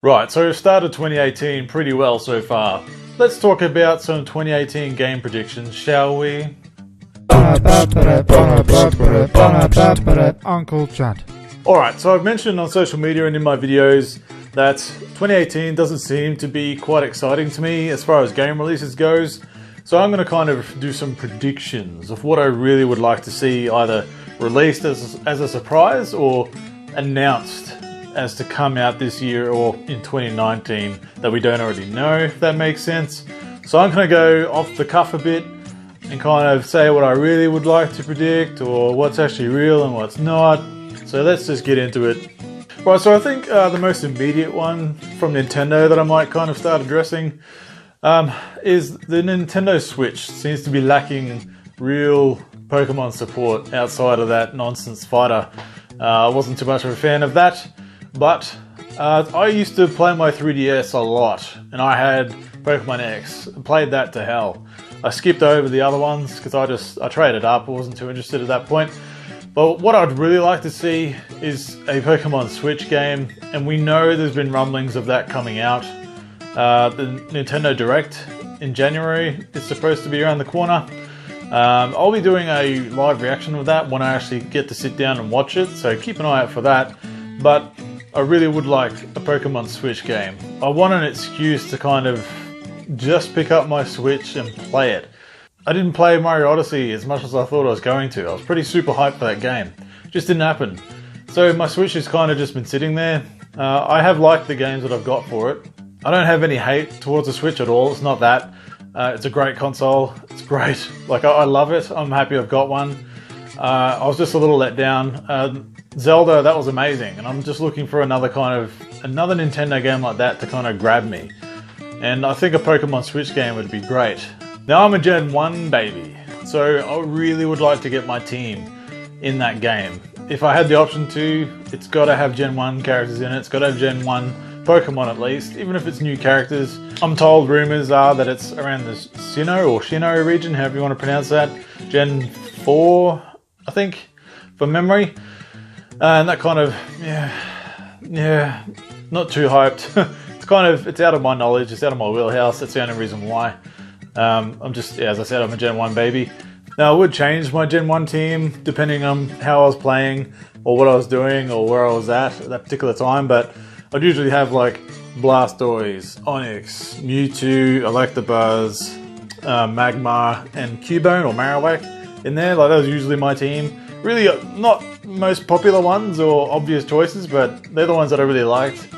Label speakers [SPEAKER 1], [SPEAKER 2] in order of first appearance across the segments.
[SPEAKER 1] Right, so we've started 2018 pretty well so far. Let's talk about some 2018 game predictions, shall we?
[SPEAKER 2] Uncle Chad.
[SPEAKER 1] Alright, so I've mentioned on social media and in my videos that 2018 doesn't seem to be quite exciting to me as far as game releases goes. So I'm going to kind of do some predictions of what I really would like to see either released as a surprise or announced as to come out this year or in 2019 that we don't already know, if that makes sense. So I'm going to go off the cuff a bit and kind of say what I really would like to predict or what's actually real and what's not. So let's just get into it. Right, so I think the most immediate one from Nintendo that I might kind of start addressing is the Nintendo Switch. Seems to be lacking real Pokemon support outside of that nonsense fighter. I wasn't too much of a fan of that, but I used to play my 3DS a lot, and I had Pokemon X, and played that to hell. I skipped over the other ones because I traded up, I wasn't too interested at that point. But what I'd really like to see is a Pokemon Switch game, and we know there's been rumblings of that coming out. The Nintendo Direct in January is supposed to be around the corner. I'll be doing a live reaction of that when I actually get to sit down and watch it, so keep an eye out for that. But I really would like a Pokemon Switch game. I want an excuse to kind of just pick up my Switch and play it. I didn't play Mario Odyssey as much as I thought I was going to. I was pretty super hyped for that game. It just didn't happen. So my Switch has kind of just been sitting there. I have liked the games that I've got for it. I don't have any hate towards the Switch at all. It's not that. It's a great console. It's great. Like, I love it. I'm happy I've got one. I was just a little let down. Zelda, that was amazing. And I'm just looking for another Nintendo game like that to kind of grab me. And I think a Pokemon Switch game would be great. Now I'm a Gen 1 baby, so I really would like to get my team in that game. If I had the option to, it's got to have Gen 1 characters in it. It's got to have Gen 1 Pokemon at least, even if it's new characters. I'm told rumors are that it's around the Sinnoh region, however you want to pronounce that. Gen 4, I think, from memory. And that kind of, yeah, not too hyped. It's out of my knowledge, it's out of my wheelhouse. That's the only reason why. I'm just, as I said, I'm a Gen 1 baby. Now, I would change my Gen 1 team depending on how I was playing or what I was doing or where I was at that particular time, but I'd usually have like Blastoise, Onix, Mewtwo, Electabuzz, Magmar, and Cubone or Marowak in there. Like, that was usually my team. Really not most popular ones or obvious choices, but they're the ones that I really liked.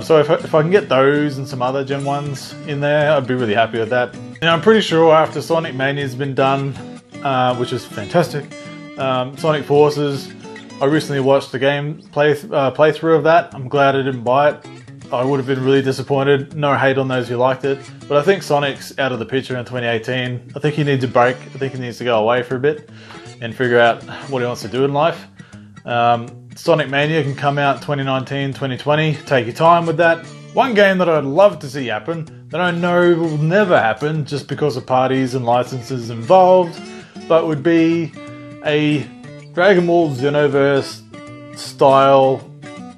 [SPEAKER 1] So if I can get those and some other Gen 1s in there, I'd be really happy with that. Now, I'm pretty sure after Sonic Mania's been done, which is fantastic, Sonic Forces, I recently watched the game playthrough of that. I'm glad I didn't buy it. I would have been really disappointed. No hate on those who liked it. But I think Sonic's out of the picture in 2018. I think he needs a break. I think he needs to go away for a bit and figure out what he wants to do in life. Sonic Mania can come out 2019, 2020. Take your time with that. One game that I'd love to see happen, that I know will never happen just because of parties and licenses involved, but would be a Dragon Ball Xenoverse style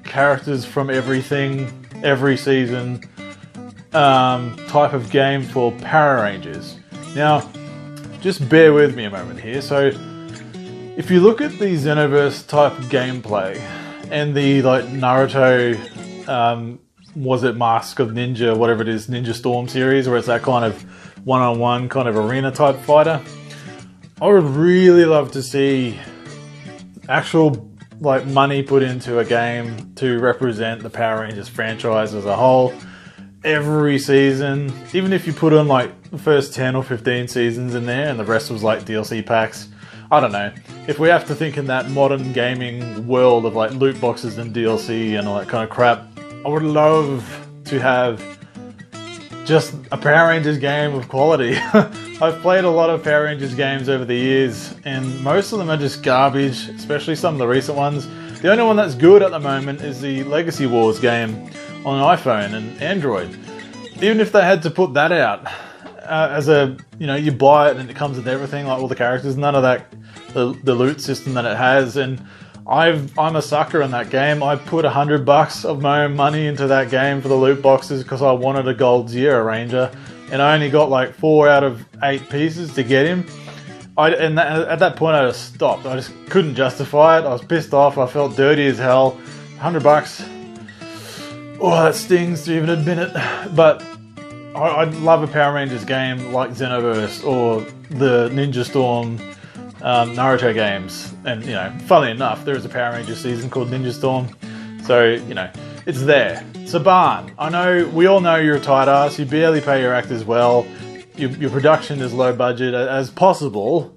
[SPEAKER 1] characters from everything, every season type of game for Power Rangers. Now, just bear with me a moment here. So, if you look at the Xenoverse type of gameplay and the like Naruto, was it Mask of Ninja, whatever it is, Ninja Storm series, where it's that kind of one-on-one kind of arena type fighter, I would really love to see actual like money put into a game to represent the Power Rangers franchise as a whole. Every season, even if you put on like the first 10 or 15 seasons in there and the rest was like DLC packs, I don't know. If we have to think in that modern gaming world of like loot boxes and DLC and all that kind of crap, I would love to have just a Power Rangers game of quality. I've played a lot of Power Rangers games over the years, and most of them are just garbage, especially some of the recent ones. The only one that's good at the moment is the Legacy Wars game on iPhone and Android. Even if they had to put that out as a, you buy it and it comes with everything, like all the characters, none of that, the loot system that it has, and I'm a sucker in that game. I put $100 of my own money into that game for the loot boxes because I wanted a gold Zero Ranger, and I only got like 4 out of 8 pieces to get him. At that point I just stopped. I just couldn't justify it. I was pissed off. I felt dirty as hell. $100. Oh, that stings to even admit it. But I'd love a Power Rangers game like Xenoverse or the Ninja Storm Naruto games. And, you know, funnily enough, there is a Power Rangers season called Ninja Storm. So, you know, it's there. Saban, I know, we all know you're a tight ass. You barely pay your actors well. Your production is low budget as possible,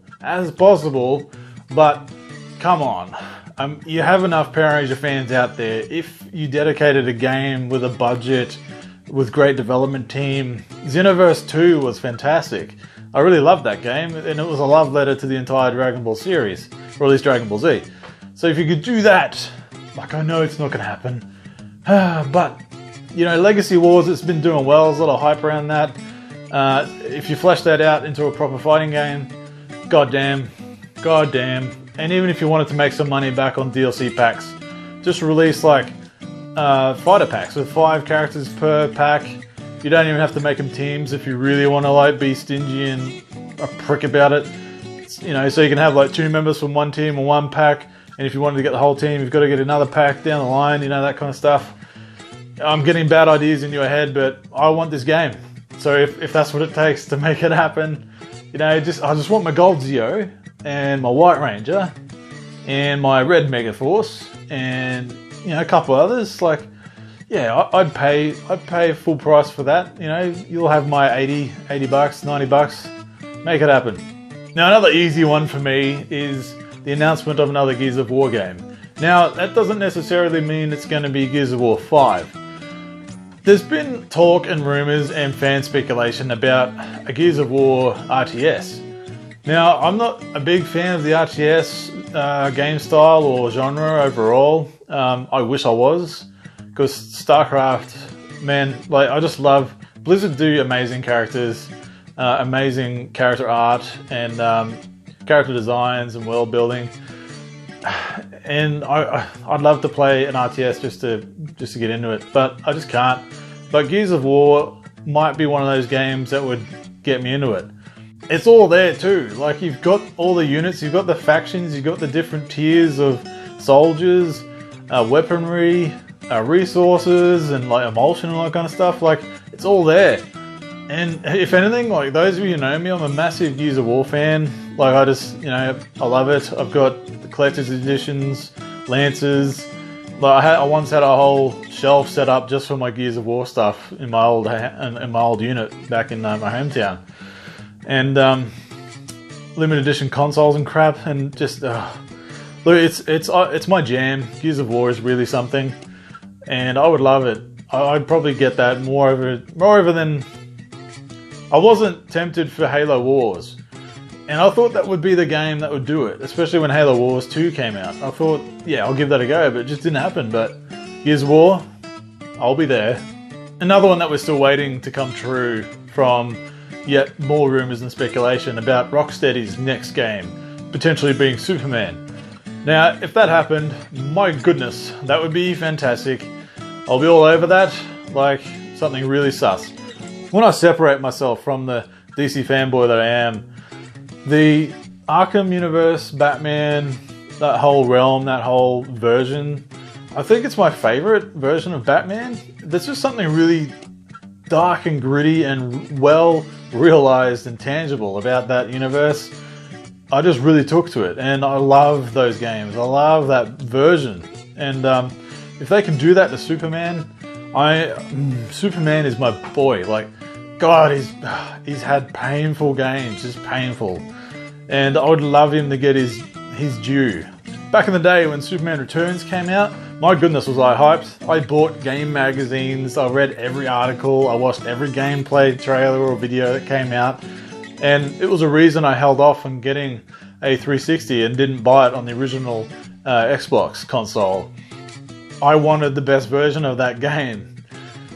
[SPEAKER 1] but come on. You have enough Power Ranger fans out there. If you dedicated a game with a budget, with great development team, Xenoverse 2 was fantastic. I really loved that game, and it was a love letter to the entire Dragon Ball series, or at least Dragon Ball Z. So if you could do that, like, I know it's not going to happen, but, you know, Legacy Wars, it's been doing well. There's a lot of hype around that. If you flesh that out into a proper fighting game, goddamn. And even if you wanted to make some money back on DLC packs, just release like fighter packs with 5 characters per pack. You don't even have to make them teams if you really want to like be stingy and a prick about it. You know, so you can have like 2 members from one team or 1 pack, and if you wanted to get the whole team, you've got to get another pack down the line, you know, that kind of stuff. I'm getting bad ideas in your head, but I want this game. So if that's what it takes to make it happen, you know, I just want my gold Zeo and my White Ranger and my red Megaforce and, you know, a couple others. Like, yeah, I'd pay full price for that. You know, you'll have my $80, $90. Make it happen. Now, another easy one for me is the announcement of another Gears of War game. Now, that doesn't necessarily mean it's going to be Gears of War 5. There's been talk and rumours and fan speculation about a Gears of War RTS. Now, I'm not a big fan of the RTS game style or genre overall. I wish I was, because StarCraft, man, like, I just love... Blizzard do amazing characters, amazing character art, and character designs and world building. And I'd love to play an RTS just to get into it, but I just can't. But Gears of War might be one of those games that would get me into it. It's all there too. Like, you've got all the units, you've got the factions, you've got the different tiers of soldiers, weaponry, resources, and like emulsion and all that kind of stuff. Like, it's all there. And if anything, like, those of you who know me, I'm a massive Gears of War fan. Like, I just, you know, I love it. I've got the collector's editions, Lancers. Like, I once had a whole shelf set up just for my Gears of War stuff in my old unit back in my hometown. And limited edition consoles and crap, and just look, it's my jam. Gears of War is really something, and I would love it. I'd probably get that more over than... I wasn't tempted for Halo Wars, and I thought that would be the game that would do it, especially when Halo Wars 2 came out. I thought, yeah, I'll give that a go, but it just didn't happen. But Gears of War, I'll be there. Another one that we're still waiting to come true from yet more rumours and speculation about Rocksteady's next game, potentially being Superman. Now, if that happened, my goodness, that would be fantastic. I'll be all over that, like something really sus. When I separate myself from the DC fanboy that I am, the Arkham universe, Batman, that whole realm, that whole version, I think it's my favourite version of Batman. There's just something really dark and gritty and well realised and tangible about that universe. I just really took to it, and I love those games. I love that version. And if they can do that to Superman, Superman is my boy. Like, God, he's had painful games, just painful. And I would love him to get his due. Back in the day when Superman Returns came out, my goodness was I hyped. I bought game magazines, I read every article, I watched every gameplay trailer or video that came out. And it was a reason I held off on getting a 360 and didn't buy it on the original Xbox console. I wanted the best version of that game.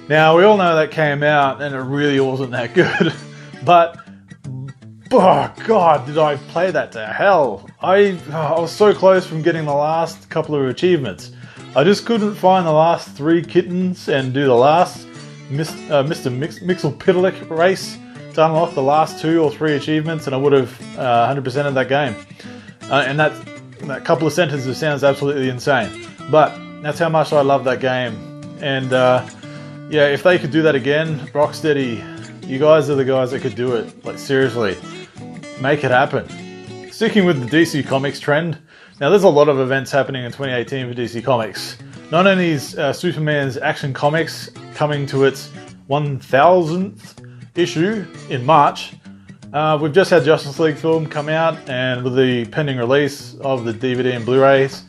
[SPEAKER 1] Now, we all know that came out and it really wasn't that good. But oh god, did I play that to hell. I was so close from getting the last couple of achievements. I just couldn't find the last 3 kittens and do the last Mr. Mixelpidlick race to unlock the last 2 or 3 achievements, and I would have 100%ed that game. And that couple of sentences sounds absolutely insane, but that's how much I love that game. And yeah, if they could do that again, Rocksteady, you guys are the guys that could do it. Like, seriously, make it happen. Sticking with the DC Comics trend, now there's a lot of events happening in 2018 for DC Comics. Not only is Superman's Action Comics coming to its 1000th issue in March, we've just had Justice League film come out, and with the pending release of the DVD and Blu-rays,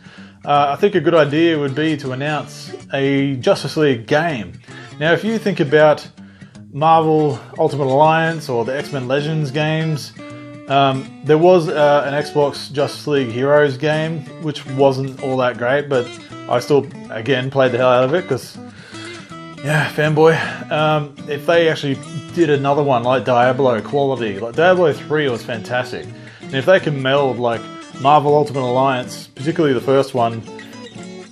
[SPEAKER 1] I think a good idea would be to announce a Justice League game. Now, if you think about Marvel Ultimate Alliance or the X-Men Legends games, there was an Xbox Justice League Heroes game, which wasn't all that great, but I still, again, played the hell out of it because, yeah, fanboy. If they actually did another one like Diablo quality, like Diablo 3 was fantastic, and if they can meld like Marvel Ultimate Alliance, particularly the first one,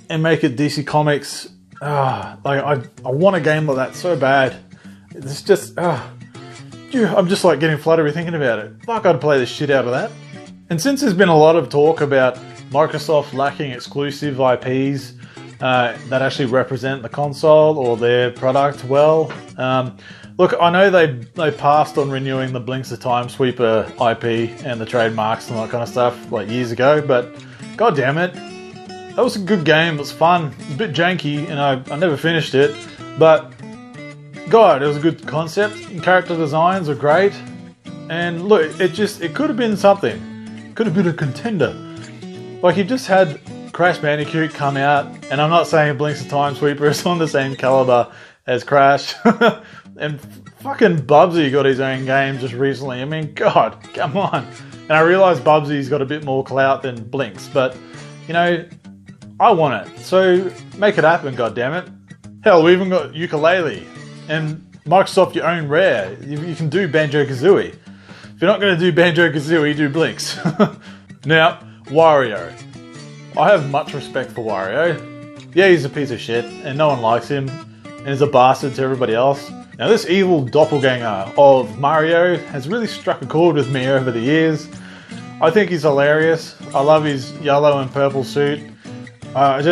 [SPEAKER 1] and make it DC Comics, like I want a game like that so bad. It's just, I'm just like getting fluttery thinking about it. Fuck, I'd play the shit out of that. And since there's been a lot of talk about Microsoft lacking exclusive IPs that actually represent the console or their product well, look, I know they passed on renewing the Blinx the Time Sweeper IP and the trademarks and all that kind of stuff like years ago, but god damn it, that was a good game. It was fun. It was a bit janky, and I never finished it, but god, it was a good concept. And character designs are great, and look, it could have been something. It could have been a contender. Like, you just had Crash Bandicoot come out, and I'm not saying Blinx the Time Sweeper is on the same caliber as Crash, and fucking Bubsy got his own game just recently. I mean, god, come on. And I realise Bubsy's got a bit more clout than Blinx, but, you know, I want it. So make it happen, goddammit. Hell, we even got Yooka-Laylee. And Microsoft, you own Rare. You can do Banjo-Kazooie. If you're not going to do Banjo-Kazooie, do Blinx. Now, Wario. I have much respect for Wario. Yeah, he's a piece of shit, and no one likes him, and he's a bastard to everybody else. Now, this evil doppelganger of Mario has really struck a chord with me over the years. I think he's hilarious. I love his yellow and purple suit. I've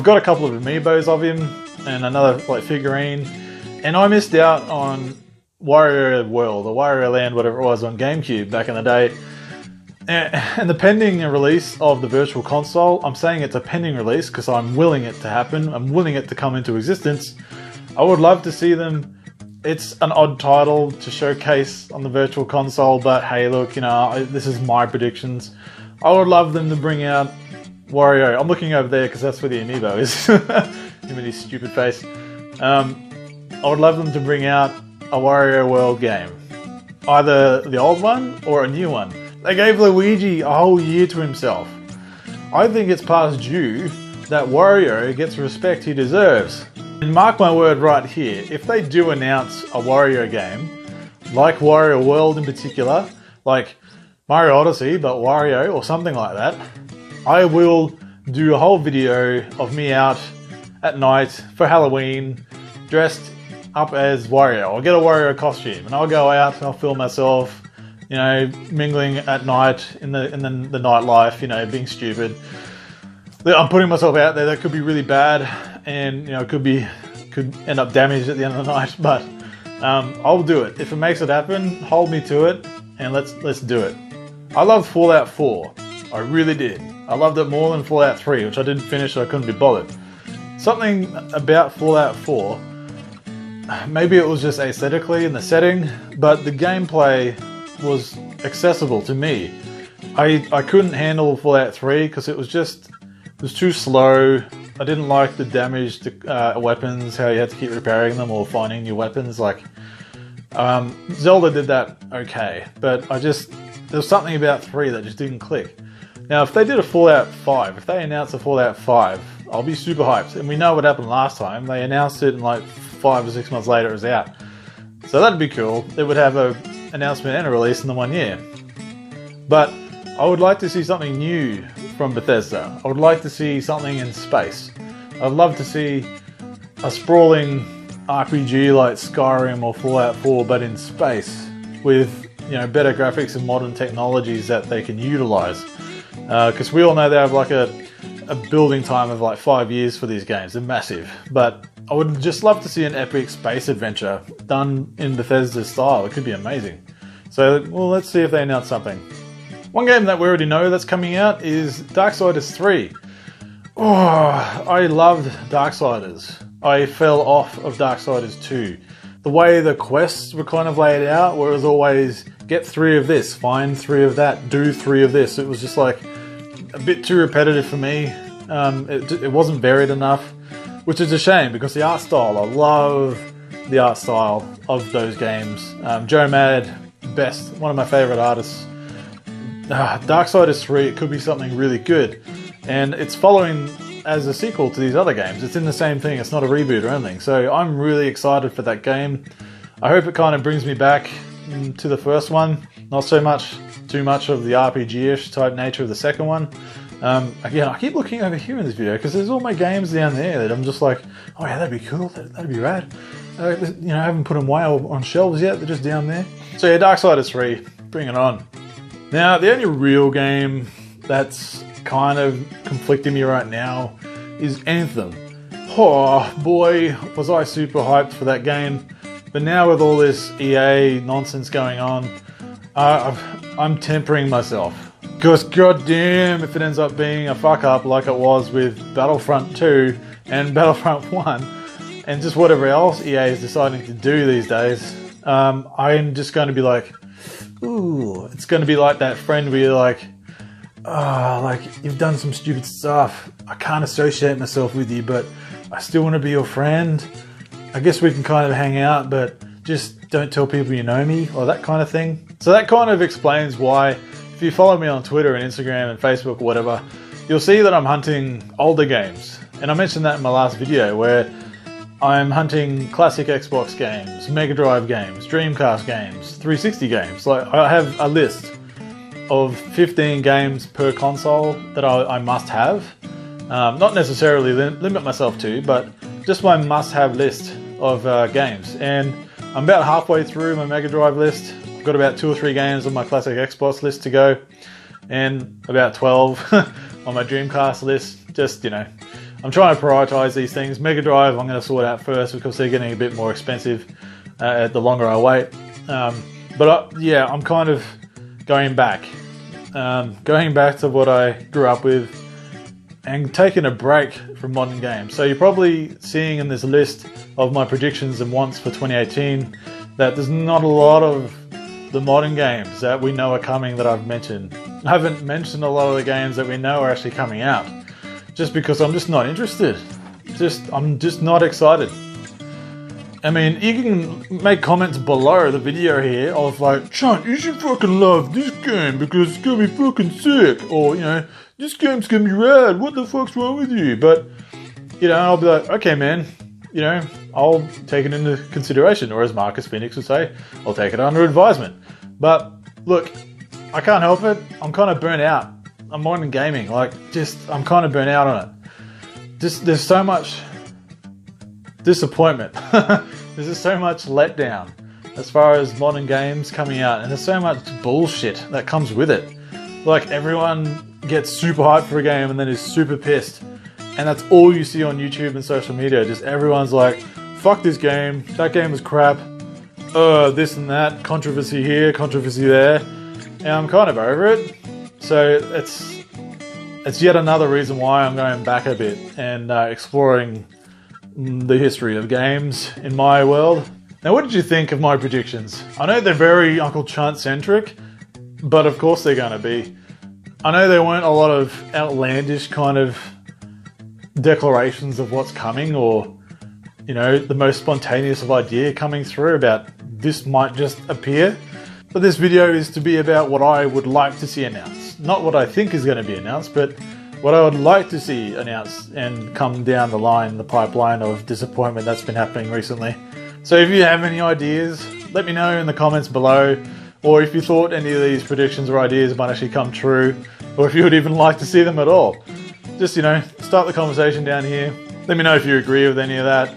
[SPEAKER 1] got a couple of amiibos of him and another like figurine, and I missed out on Wario World or Wario Land, whatever it was, on GameCube back in the day. And the pending release of the Virtual Console, I'm saying it's a pending release because I'm willing it to happen. I'm willing it to come into existence. I would love to see them. It's an odd title to showcase on the Virtual Console, but hey, look, you know, this is my predictions. I would love them to bring out Wario. I'm looking over there because that's where the amiibo is. Him and his stupid face. I would love them to bring out a Wario World game. Either the old one or a new one. They gave Luigi a whole year to himself. I think it's past due that Wario gets the respect he deserves. And mark my word right here, if they do announce a Wario game, like Wario World in particular, like Mario Odyssey, but Wario or something like that, I will do a whole video of me out at night for Halloween, dressed up as Wario. I'll get a Wario costume and I'll go out and I'll film myself, you know, mingling at night in the nightlife, you know, being stupid. I'm putting myself out there. That could be really bad, and you know, could end up damaged at the end of the night. But I'll do it if it makes it happen. Hold me to it, and let's do it. I loved Fallout 4. I really did. I loved it more than Fallout 3, which I didn't finish, so I couldn't be bothered. Something about Fallout 4. Maybe it was just aesthetically in the setting, but the gameplay was accessible to me. I couldn't handle Fallout 3 because it was too slow. I didn't like the damaged weapons, how you had to keep repairing them or finding new weapons. Like, Zelda did that okay, but there was something about 3 that just didn't click. Now, if they did a Fallout 5, if they announced a Fallout 5, I'll be super hyped. And we know what happened last time. They announced it and like 5 or 6 months later it was out. So that'd be cool. It would have a announcement and a release in the 1 year. But I would like to see something new from Bethesda. I would like to see something in space. I'd love to see a sprawling RPG like Skyrim or Fallout 4, but in space, with better graphics and modern technologies that they can utilize. Because we all know they have like a building time of like 5 years for these games. They're massive, but I would just love to see an epic space adventure done in Bethesda's style. It could be amazing. So, well, let's see if they announce something. One game that we already know that's coming out is Darksiders 3. Oh, I loved Darksiders. I fell off of Darksiders 2. The way the quests were kind of laid out, where it was always, get 3 of this, find 3 of that, do 3 of this. It was just like a bit too repetitive for me. It wasn't varied enough, which is a shame because the art style, I love the art style of those games. Joe Mad, best, one of my favorite artists. Darksiders 3, it could be something really good. And it's following as a sequel to these other games. It's in the same thing, it's not a reboot or anything. So I'm really excited for that game. I hope it kind of brings me back to the first one. Not so much, too much of the RPG-ish type nature of the second one. Again, I keep looking over here in this video because there's all my games down there that I'm just like, oh yeah, that'd be cool, that'd be rad. I haven't put them way on shelves yet, they're just down there. So yeah, Darksiders 3, bring it on. Now, the only real game that's kind of conflicting me right now is Anthem. Oh boy, was I super hyped for that game. But now with all this EA nonsense going on, I'm tempering myself. Because goddamn if it ends up being a fuck up like it was with Battlefront 2 and Battlefront 1 and just whatever else EA is deciding to do these days, I'm just going to be like, ooh, it's going to be like that friend where you're like, oh, like you've done some stupid stuff. I can't associate myself with you, but I still want to be your friend. I guess we can kind of hang out, but just don't tell people you know me, or that kind of thing. So that kind of explains why, if you follow me on Twitter and Instagram and Facebook or whatever, you'll see that I'm hunting older games. And I mentioned that in my last video where I'm hunting classic Xbox games, Mega Drive games, Dreamcast games, 360 games. Like I have a list of 15 games per console that I must have. Not necessarily limit myself to, but just my must-have list of games. And I'm about halfway through my Mega Drive list. I've got about 2 or 3 games on my classic Xbox list to go, and about 12 on my Dreamcast list. Just, I'm trying to prioritize these things. Mega Drive I'm going to sort out first because they're getting a bit more expensive the longer I wait. Yeah, I'm kind of going back to what I grew up with and taking a break from modern games. So you're probably seeing in this list of my predictions and wants for 2018 that there's not a lot of the modern games that we know are coming that I've mentioned. I haven't mentioned a lot of the games that we know are actually coming out, just because I'm just not interested. I'm just not excited. I mean, you can make comments below the video here of like, Chunt, you should fucking love this game because it's gonna be fucking sick, or this game's gonna be rad, what the fuck's wrong with you? But I'll be like, okay man, I'll take it into consideration, or as Marcus Phoenix would say, I'll take it under advisement. But look, I can't help it, I'm kind of burnt out. I'm modern gaming, I'm kind of burnt out on it. There's so much disappointment. There's just so much letdown as far as modern games coming out, and there's so much bullshit that comes with it. Like, everyone gets super hyped for a game and then is super pissed, and that's all you see on YouTube and social media. Just everyone's like, fuck this game, that game was crap, this and that, controversy here, controversy there, and I'm kind of over it. So it's yet another reason why I'm going back a bit and exploring the history of games in my world. Now, what did you think of my predictions? I know they're very Uncle Chunt centric, but of course they're going to be. I know there weren't a lot of outlandish kind of declarations of what's coming, or the most spontaneous of idea coming through about this might just appear. But this video is to be about what I would like to see announced. Not what I think is going to be announced, but what I would like to see announced and come down the line, the pipeline of disappointment that's been happening recently. So if you have any ideas, let me know in the comments below. or if you thought any of these predictions or ideas might actually come true, or if you would even like to see them at all. Just, start the conversation down here. Let me know if you agree with any of that.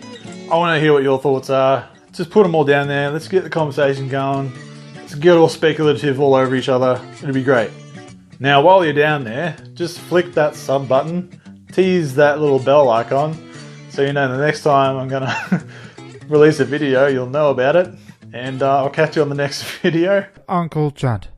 [SPEAKER 1] I want to hear what your thoughts are. Just put them all down there. Let's get the conversation going. Let's get all speculative all over each other. It'll be great. Now, while you're down there, just flick that sub button, tease that little bell icon, so the next time I'm going to release a video, you'll know about it. And I'll catch you on the next video.
[SPEAKER 2] Uncle Judd.